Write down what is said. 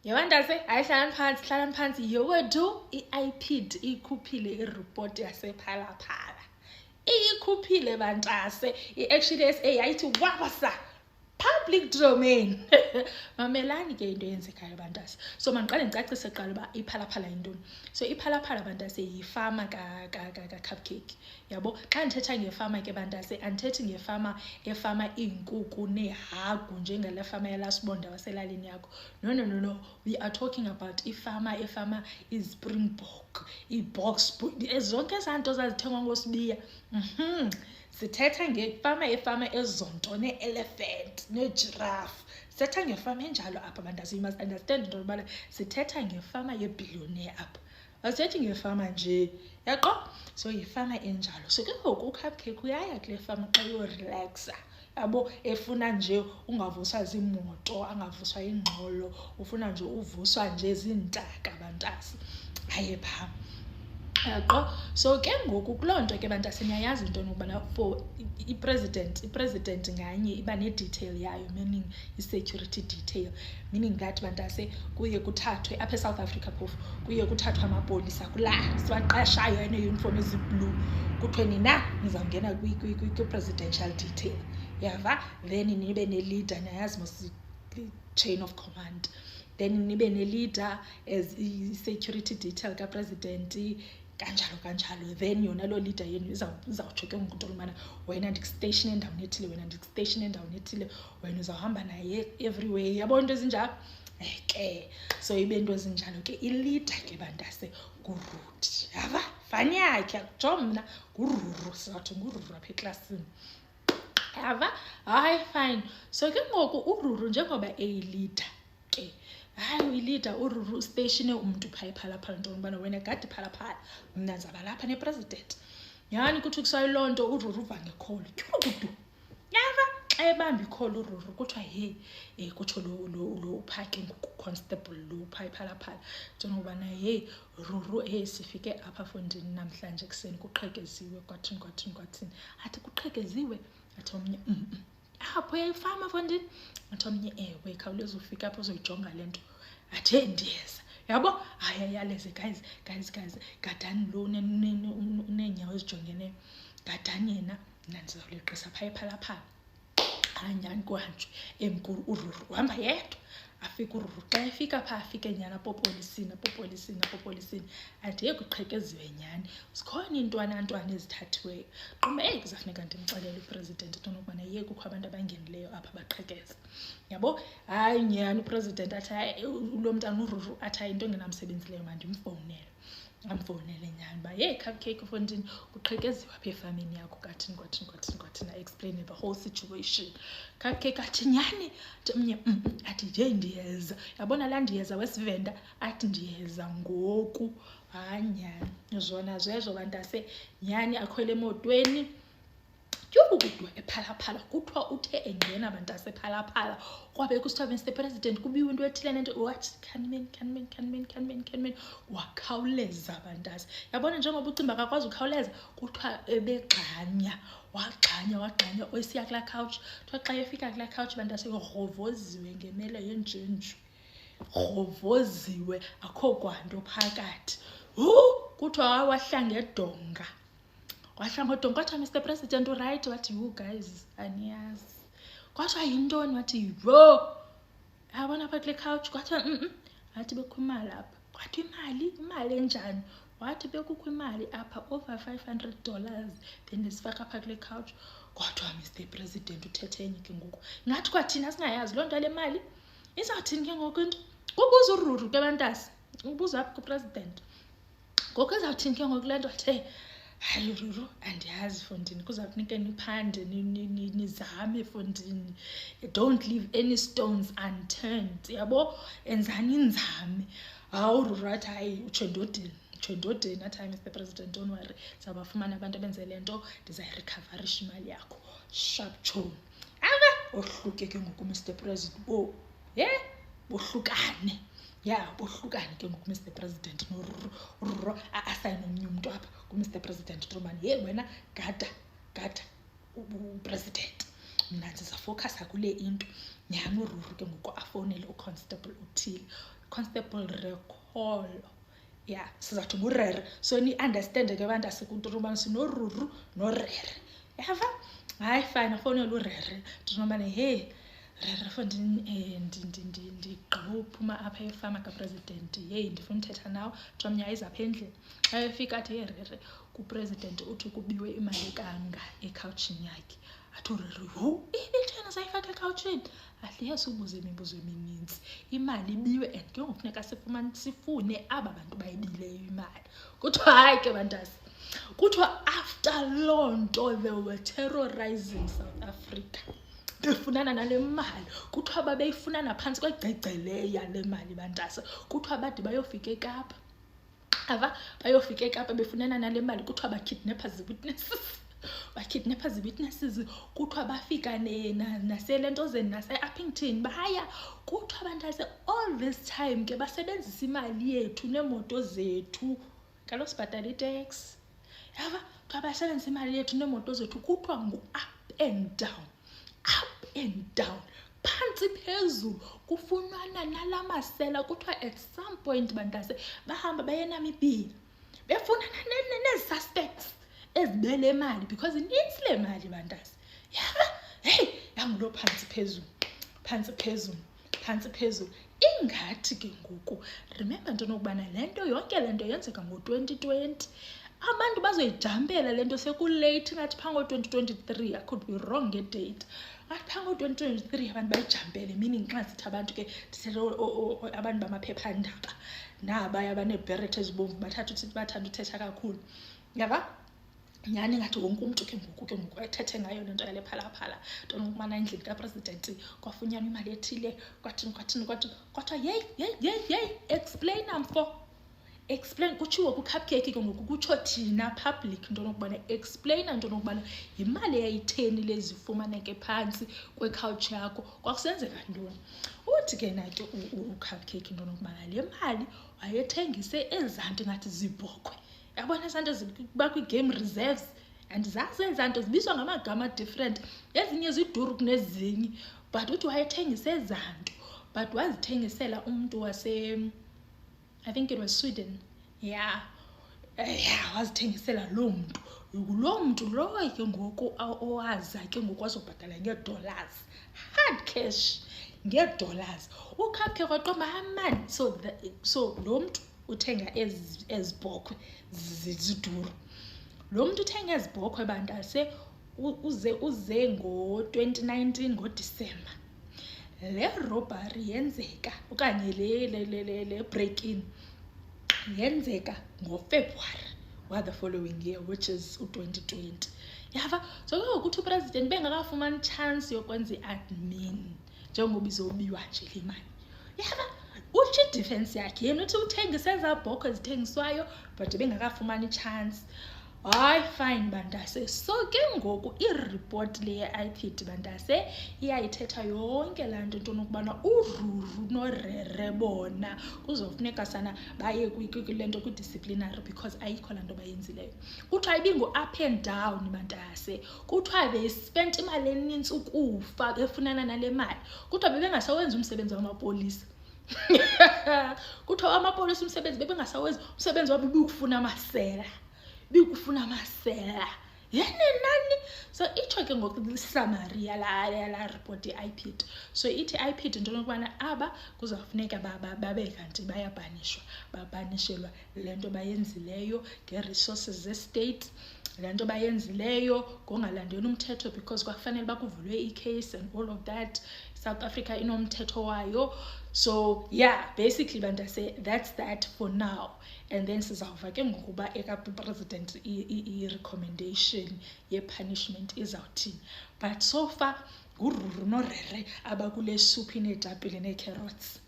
Yabantase hlalani phansi yewethu i-IPID ikhuphile ireport yasephalaphala. Ikhuphile bantase i-Action SA yayithi wabasa public domain. Mamelani ke into eyenzekayo bantase. So mandiqale ndicacise kuqala uba iphalaphala yintoni. So iphalaphala bantase yifama ka-Cupcake. Yabo xa ndithetha ngefama ke bantase andithethi ngefama efama iinkukhu neehagu njengale fama yalasibonda waselalini yakho. No. We are talking about ifama efama iSpringbok, iBox, zonke ezaa nto zazithengwa ngoSibiya. Sithetha ngefama efama ezonto nee-elephant nee-giraffe. Sithetha ngefama enjalo apha bantase. You must understand into yobana sithetha ngefama yebillionaire apha. Asithethi ngefama nje yaqo. So yifama enjalo. So ke ngoku uCupcake uyaya kule fama xa uyorelaxa. Yabo efuna nje ungavuswa ziimoto, angavuswa ingxolo, ufuna nje uvuswa nje zintaka bantase. Haye pha. Yaqo. So ke ngoku kuloo nto ke bantase niyayazi into yokubana for i-president nganye iba ne-detail yayo, meaning i-security detail. Meaning that bantase kuye kuthathwe apha eSouth Africa phofu kuye kuthathwe amapolisa kulaa siwaqashayo aneeyunifomu eziblue. Kuthiwe nina nizawungena kwi-presidential detail. Yava? Then nibe ne-leader, nayazi mos chain of command. Then nibe ne-leader as i-security detail ka-president kanjalo. Then yona loo leader yenu izawutsho ke ngoku into yokubana wena ndikustation endaweni ethile, wena ndikustation endaweni ethile, wena uzawuhamba naye everywhere. Yabo into ezinjalo? Ke so ibe into ezinjalo ke i-leader ke bantase nguRudy. Yava? Fani yakhe akutsho mna nguRuru, sizawuthi nguRuru apha eklasini. Yava? Hayi fine. So ke ngoku uRuru njengoba eyi-leader ke hayi uyi-leader uRuru statione umntu phalaphala into yokubana wena gade phalaphala mna ndizaba lapha nepresident. Nyhani kuthi kusayiloo nto uRuru uva ngekholo tyhukudu. Yava? Xa ebamba ikholo uRuru kuthiwa kutsho lo uphaa ke ngoku constable lo uphaa phalaphala into yokubana Ruru sifike apha fondini namhlanje ekuseni kuqhekeziwe kwathini. Athi kuqhekeziwe? Athi omnye apho uyayifama fondini? Athi omnye ewe khawuleza ufika apho uzoyijonga le nto. Athi ndiyeza. Yabo? Hayi yaleze guys, gadani lo uneenyawo ezijongeneyo. Gadani yena mna ndizawuleqisa phalaphala. Nyhani kuhanjwe emkulu uRuru uhamba yedwa. Afika uRuru xa efika phaa afike nyhani apopolisini. Athi kuqhekeziwe nyhani. Zikhona iintwana ezithathiweyo. Qumbe kuzafuneka ndimxelele upresident into yokubana kukho abantu abangenileyo apha baqhekeza. Yabo? Hayi nyhani upresident athi lo mntana uRuru athi hayi into engenamsebenzileyo mandimfowunele. Amfowunele nyhani uba Cupcake fondini kuqhekeziwe apha efameni yakho kwathini. Explain the whole situation. Cupcake athi nyhani omnye athi ndiyeza. Yabona laa ndiyeza wesivenda athi ndiyeza ngoku. Hayi nyhani zona zezo bantase nyhani akhwele emotweni tyhukudwa ephalaphala. Kuthiwa uthe engena bantase phalaphala kwabe kusithiwa Mr President kubiwe into ethile nento what can wakhawuleza bantase. Yabona njengoba ucimba akakwazi ukhawuleza kuthiwa ebegxanya wagxanya esiya kulaa couch. Kuthiwa xa efika kulaa couch bantase rovoziwe ngemela yenjenju. Rovoziwe akho kwanto phakathi. Kuthiwa wahlanga edonga. Kwathiwa Mr President uright? Wathi guys aniyazi. Kwathiwa yintoni? Wathi yabona apha kule couch. Kwathiwa wathi bekho imali apha. Kwathiwa imali enjani? Wathi bekukho imali apha over $500 bendisifaka apha kule couch. Kwathiwa Mr President uthethe enye ke ngoku. Ngathi kwathina singayazi loo nto le mali izawuthini ke ngoku into. Kubuza uRuru ke bantase. Ubuza apha kupresident. Ngoku izawuthini ke ngoku le nto? Athe hayi Ruru andiyazi fondini kuza kunika niphande nizame fondini. Don't leave any stones unturned. Yabo? Enzani inzame. Hawu Ruru athi hayi utsho endodeni athi hayi Mr President don't worry ndizawubafumana abantu abenze le nto ndizayirikavarisha imali yakho. Sharp tone. Ohluke ke ngoku Mr President bohlukane. Bohlukane ke ngoku Mr President noRuru asayine omnye umntu apha kuMr President Trumani. Wena gada upresident. Mna ndizafowukhasa kule into. Nyhani uRuru ke ngoku afowunele uconstable uthile. Constable Rekolo. Yeah, sizathu ngurere. So ni-understande ke bantase kunturumane sinoruru norere. Yava? Hayi fine, afonela urere. Ndinomane hey rere mfo ndigqiba uphuma apha efama kapresident. Hey ndifuna uthetha nawe. Ndizomnya iza apha endlini. Xa efika athi hey rere kupresident uthi kubiwe imali kanga ekhawutshini yakhe. Athi urere yho ibithena sayifaka ekhawutshini. Ahle yasubuza imibuzo emininzi. Imali ibiwe and ke ngokufuneka sifune aba bantu bayibileyo imali. Kuthiwa hayi ke bantase. Kuthiwa after loo nto they were terrorizing South Africa. Befunana nale mali. Kuthiwa babeyifunana phantsi kwegcegceleya le mali bantase. Kuthiwa bade bayofika eKapa. Ava bayofika eKapa befunana nale mali. Kuthiwa bakidnappers witnesses. Bakidnappers witnesses. Kuthiwa bafika naselentozeni nase-Uppington baya. Kuthiwa bantase all this time ke basebenzisa imali yethu neemoto zethu. Kaloku sibhatala itax. Yava kuthiwa basebenzisa imali yethu neemoto zethu. Kuthiwa ngu-up and down. Up and down. Phansi phezulu kufunwana nalamasela. Kuthiwa at some point bantase bahamba baye eNamibia befunana nezi-suspects ezibele imali because inintsi le mali bantase. Yava hey yangulo phansi phezulu. Phansi phezulu. Phansi phezulu. Ingathi ke ngoku remember nto nokubana lento yonke lento yenzeka ngo-2020. Abantu bazoyijampela lento sekulate ngathi phango 2023. I could be wrong ngedate. Ngathi phango 2023 abantu bayijampele meaning xa sithi abantu ke dithethe abantu bamaphephandaba nabaya abaneebheret ezibomvu bathanda uthetha kakhulu. Yava nyani ngathi wonke umuntu ke ngoku ethethe ngayo lento yale phalaphala nto nokubana endlini kapresident kwafunyanwa imali ethile kwathini kodwa hey explain amfo. Explain kutshiwo ku-Cupcake ke ngoku kutsho thina public nto nokubana explain nto nokubana yimali eyayitheni lezifumaneke phantsi kwekhawutshi yakho kwakusenzeka ntoni. Uthi ke nayo u-Cupcake nto nokubana le mali wayethengise ezanto ngathi zibhokhwe. Yabona ezanto ziba kwi-game reserves and zazi ezanto zibizwa ngamagama different. Ezinye ziduru kunezinye but uthi wayethengise ezanto but wazithengisela umuntu wase I think it was Sweden. Yeah, wazithengisela loo mntu. Loo mntu lowo ke ngoku owaza ke ngoku wazobhatala ngeedollars. Hard cash ngeedollars. Ukhaphe kwaqomba amani. So lo mntu uthenga ezibhokhwe ziduru. Lo mntu uthenga ezibhokhwe bantase uze ngo-2019 ngoDisemba. Le robbery yenzeka okanye le break-in yenzeka ngoFebruary the following year which is u-2020. Yava so ke ngokuthi upresident bengakafumani chance yokwenza i-admin njengoba izobiwa nje le mali. Yava uthi idefense yakhe yena uthi uthengise ezabhokhwe ezithengiswayo but bengakafumani chance. Hayi fine bantase. So ke ngoku i-report le ye-IPID bantase iyayithetha yonke laa nto nto nokubana ururu norere bona kuzofuneka sana baye kule nto kwi-disciplinary because ayikho laa nto bayenzileyo. Kuthiwa ibingu-up and down bantase. Kuthiwa they spent imali enintsi ukufa befunana nale mali. Kuthiwa bebengasawenzi umsebenzi wamapolisa. Kuthiwa amapolisa umsebenzi bebengasawenzi umsebenzi wabo bikufuna amasela. Bikufuna amasela. Nani? So itsho ke ngoku summary yala report ye-IPID. So ithi IPID nto nokubana aba kuzafuneka babe kanti bayabanishwa. Babanishelwa le nto bayenzileyo nge-resources ze-state. Le nto bayenzileyo ngongalandeli umthetho because kwakufanele bakuvulwe i-case and all of that. South Africa inomthetho wayo. So yeah, basically bantase that's that for now. And then sizawuva ke ngokuba eka-president i-recommendation ye-punishment izawuthini. But so far ngururu norere abakule soup ineetapile nee-carrots.